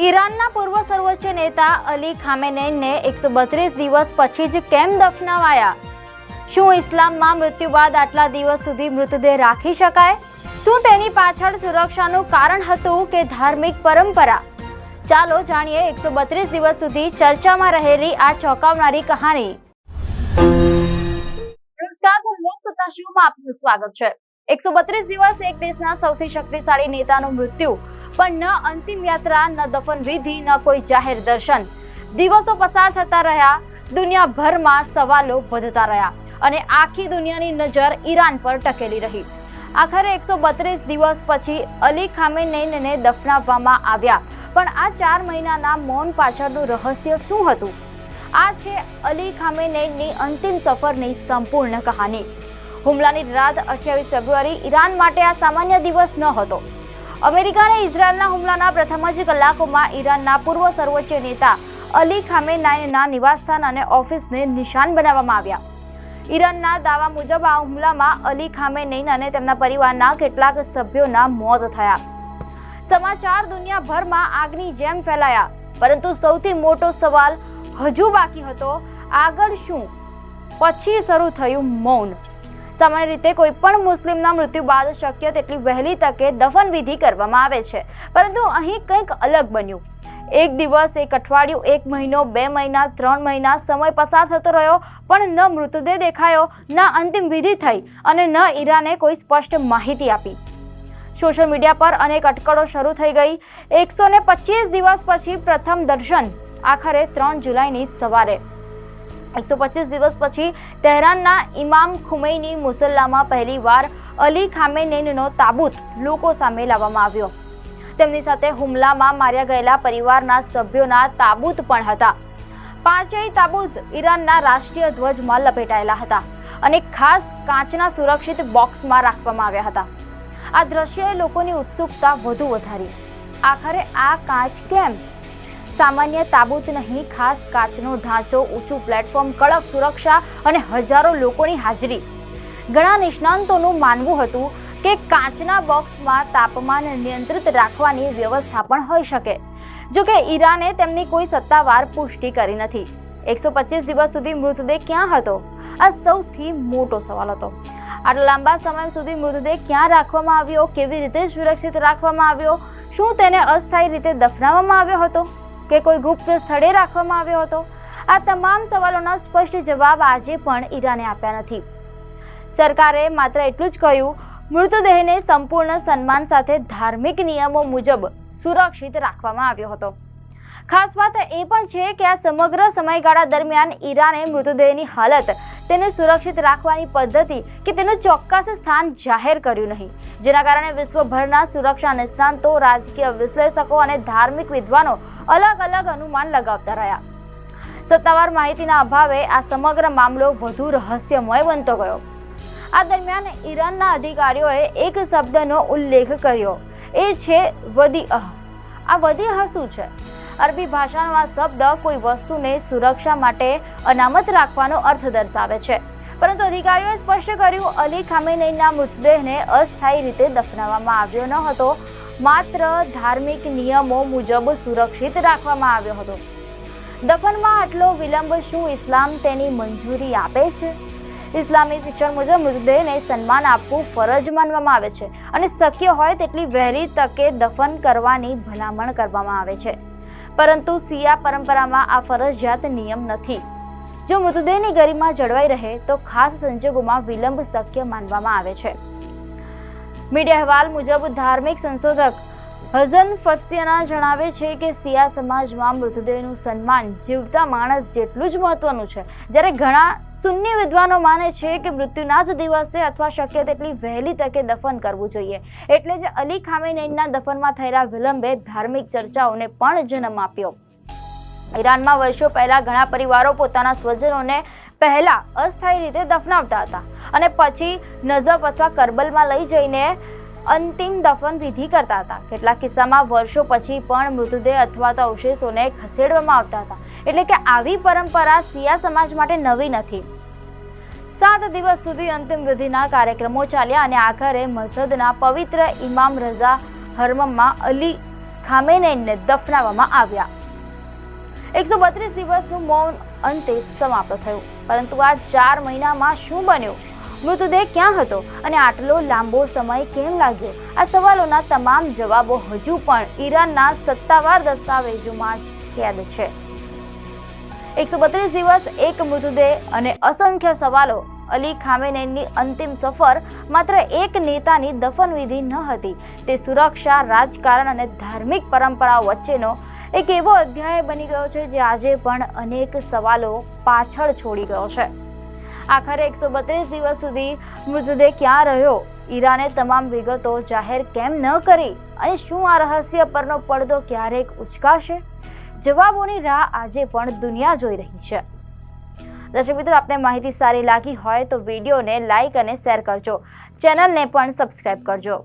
ઈરાનના પૂર્વ સર્વોચ્ચ નેતા અલી ખામેનેઈને 132 દિવસ પછી જ કેમ દફનાવાયા? શું ઇસ્લામમાં મૃત્યુ બાદ આટલા દિવસ સુધી મૃતદેહ રાખી શકાય? શું તેની પાછળ સુરક્ષાનું કારણ હતું કે ધાર્મિક પરંપરા? ચાલો જાણીએ 132 દિવસ સુધી ચર્ચામાં રહેલી આ ચોંકાવનારી કહાની. નમસ્કાર, લોકસત્તા શોમાં આપનું સ્વાગત છે. 132 દિવસ એક દેશના સૌથી શક્તિશાળી નેતાનું મૃત્યુ, પણ ન અંતિમ યાત્રા, ન દફન વિધિ, ન કોઈ જાહેર દર્શન. દિવસો પસાર થતા રહ્યા, દુનિયાભરમાં સવાલો વધતા રહ્યા અને આખી દુનિયાની નજર ઈરાન પર ટકેલી રહી. આખરે 132 દિવસ પછી અલી ખામેનેઈને દફનાવવામાં આવ્યા. પણ આ 4 મહિનાના મૌન પાછળનું રહસ્ય શું હતું? આ છે અલી ખામેનેઈની અંતિમ સફરની સંપૂર્ણ કહાની. હુમલાની રાત 28 ફેબ્રુઆરી ઈરાન માટે આ સામાન્ય દિવસ ન હતો. અમેરિકા અને ઇઝરાયલના હુમલાના પ્રથમ જ કલાકોમાં ઈરાનના પૂર્વ સર્વોચ્ચ નેતા અલી ખામેનેઈના નિવાસસ્થાન અને ઓફિસને નિશાન બનાવવામાં આવ્યા. ઈરાનના દાવા મુજબ આ હુમલામાં અલી ખામેનેઈ અને તેમના પરિવારના કેટલાક સભ્યોના મોત થયા. સમાચાર દુનિયાભરમાં આગની જેમ ફેલાયા, પરંતુ સૌથી મોટો સવાલ હજુ બાકી હતો. આગળ શું? પછી શરૂ થયું મૌન. સામાન્ય રીતે કોઈ પણ મુસ્લિમના મૃત્યુ બાદ શક્ય તેટલી વહેલી તકે દફન વિધિ કરવામાં આવે છે, પરંતુ અહીં કંઈક અલગ બન્યું. એક દિવસ, એક અઠવાડિયું, 1 મહિનો, 2 મહિના, 3 મહિના સમય પસાર થતો રહ્યો, પણ ન મૃતદેહ દેખાયો, ન અંતિમ વિધિ થઈ અને ન ઈરાને કોઈ સ્પષ્ટ માહિતી આપી. સોશિયલ મીડિયા પર અનેક અટકળો શરૂ થઈ ગઈ. 125 દિવસ પછી પ્રથમ દર્શન, આખરે 3 જુલાઈની સવારે. 125 દિવસ પછી તહેરાનના ઇમામ ખુમૈની મુસલ્લામાં પહેલીવાર અલી ખામેનેઈનો તાબૂત લોકો સામે લાવવામાં આવ્યો. તેમની સાથે હુમલામાં માર્યા ગયેલા પરિવારના સભ્યોના તાબૂત પણ હતા. 5 તાબૂત ઈરાનના રાષ્ટ્રીય ધ્વજમાં લપેટાયેલા હતા અને ખાસ કાચના સુરક્ષિત બોક્સમાં રાખવામાં આવ્યા હતા. આ દ્રશ્યએ લોકોની ઉત્સુકતા વધુ વધારી. આખરે આ કાચ કેમ? સામાન્ય તાબૂત નહીં, ખાસ કાચનો ઢાંચો, ઊંચું પ્લેટફોર્મ, કડક સુરક્ષા અને હજારો લોકોની હાજરી. ઘણા નિષ્ણાંતોનું માનવું હતું કે કાચના બોક્સમાં તાપમાન નિયંત્રિત રાખવાની વ્યવસ્થા પણ હોઈ શકે. જો કે ઈરાને તેમની કોઈ સત્તાવાર પુષ્ટિ કરી નથી. 125 દિવસ સુધી મૃતદેહ ક્યાં હતો? આ સૌથી મોટો સવાલ હતો. આટલા લાંબા સમય સુધી મૃતદેહ ક્યાં રાખવામાં આવ્યો? કેવી રીતે સુરક્ષિત રાખવામાં આવ્યો? શું તેને અસ્થાયી રીતે દફનાવવામાં આવ્યો હતો કે કોઈ ગુપ્ત સ્થળે રાખવામાં આવ્યો હતો? આ તમામ સવાલોના સ્પષ્ટ જવાબ આજે પણ ઈરાને આપ્યા નથી. સરકારે માત્ર એટલું જ કહ્યું, મૃતદેહને સંપૂર્ણ સન્માન સાથે ધાર્મિક નિયમો મુજબ સુરક્ષિત રાખવામાં આવ્યો હતો. ખાસ વાત એ પણ છે કે આ સમગ્ર સમયગાળા દરમિયાન ઈરાને મૃતદેહની હાલત, તેને સુરક્ષિત રાખવાની પદ્ધતિ કે તેનું ચોક્કસ સ્થાન જાહેર કર્યું નહીં, જેના કારણે વિશ્વભરના સુરક્ષા નિષ્ણાતો, રાજકીય વિશ્લેષકો અને ધાર્મિક વિદ્વાનો અલગ અલગ અનુમાન લગાવતા રહ્યા. સત્તાવાર માહિતીના અભાવે આ સમગ્ર મામલો વધુ રહસ્યમય બનતો ગયો. આ દરમિયાન ઈરાનના અધિકારીઓએ એક શબ્દનો ઉલ્લેખ કર્યો, એ છે વદીઅહ. આ વદીઅહ શું છે? અરબી ભાષાનો આ શબ્દ કોઈ વસ્તુને સુરક્ષા માટે અનામત રાખવાનો અર્થ દર્શાવે છે. પરંતુ અધિકારીઓએ સ્પષ્ટ કર્યું, અલી ખામેનેઈના મૃતદેહને અસ્થાયી રીતે દફનાવવામાં આવ્યો ન હતો, માત્ર ધાર્મિક નિયમો મુજબ સુરક્ષિત રાખવામાં આવ્યો હતો. દફનમાં આટલો વિલંબ, શું ઇસ્લામ તેની મંજૂરી આપે છે? ઇસ્લામી શિક્ષણ મુજબ મૃતદેહને સન્માન આપવું ફરજ માનવામાં આવે છે અને શક્ય હોય તેટલી વહેલી તકે દફન કરવાની ભલામણ કરવામાં આવે છે. પરંતુ શિયા પરંપરામાં આ ફરજિયાત નિયમ નથી. જો મૃતદેહની ગરિમા જળવાઈ રહે તો ખાસ સંજોગોમાં વિલંબ શક્ય માનવામાં આવે છે. મીડિયા અહેવાલ મુજબ ધાર્મિક સંશોધક હસન ફસ્તિયાના જણાવે છે કે શિયા સમાજમાં મૃતદેહનું સન્માન જીવતા માણસ જેટલું જ મહત્વનું છે, જ્યારે ઘણા સુન્ની વિદ્વાનો માને છે કે મૃત્યુના જ દિવસે અથવા શક્ય તેટલી વહેલી તકે દફન કરવું જોઈએ. એટલે જ અલી ખામેનેઈના દફનમાં થયેલા વિલંબે ધાર્મિક ચર્ચાઓને પણ જન્મ આપ્યો. ઈરાનમાં વર્ષો પહેલા ઘણા પરિવારો પોતાના સ્વજનોને પહેલા અસ્થાયી રીતે દફનાવતા હતા અને પછી નજફ અથવા કરબલમાં લઈ જઈને અંતિમ દફન વિધિ કરતા હતા. કેટલાક કિસ્સામાં વર્ષો પછી પણ મૃતદેહ અથવા તો અવશેષોને ખસેડવામાં આવતા હતા. એટલે કે આવી પરંપરા શિયા સમાજ માટે નવી નથી. 7 દિવસ સુધી અંતિમ વિધિના કાર્યક્રમો ચાલ્યા અને આખરે મસદના પવિત્ર ઇમામ રઝા હરમમાં અલી ખામેનેઈને દફનાવવામાં આવ્યા. 132 દિવસનું મૌન અંતે સમાપ્ત થયું. પરંતુ આ 4 મહિનામાં શું બન્યું? મૃતદેહ ક્યાં હતો અને આટલો લાંબો સમય કેમ લાગ્યો? આ સવાલોના તમામ જવાબો હજુ પણ ઈરાનના સત્તાવાર દસ્તાવેજોમાં જ કેદ છે. 132 દિવસ, એક મૃતદેહ અને અસંખ્ય સવાલો. અલી ખામેનેઈની અંતિમ સફર માત્ર એક નેતાની દફનવિધિ ન હતી. તે સુરક્ષા, રાજકારણ અને ધાર્મિક પરંપરાઓ વચ્ચેનો એક એવો અધ્યાય બની ગયો છે જે આજે પણ અનેક સવાલો પાછળ છોડી ગયો છે. આખરે 132 દિવસ સુધી મૃતદેહ ક્યાં રહ્યો? ઈરાને તમામ વિગતો જાહેર કેમ ન કરી? અને શું આ રહસ્ય પરનો પડદો ક્યારેક ઉચકાશે? જવાબોની રાહ આજે પણ દુનિયા જોઈ રહી છે. દર્શક મિત્રો, આપને માહિતી સારી લાગી હોય તો વિડીયોને લાઈક અને શેર કરજો. ચેનલને પણ સબસ્ક્રાઇબ કરજો.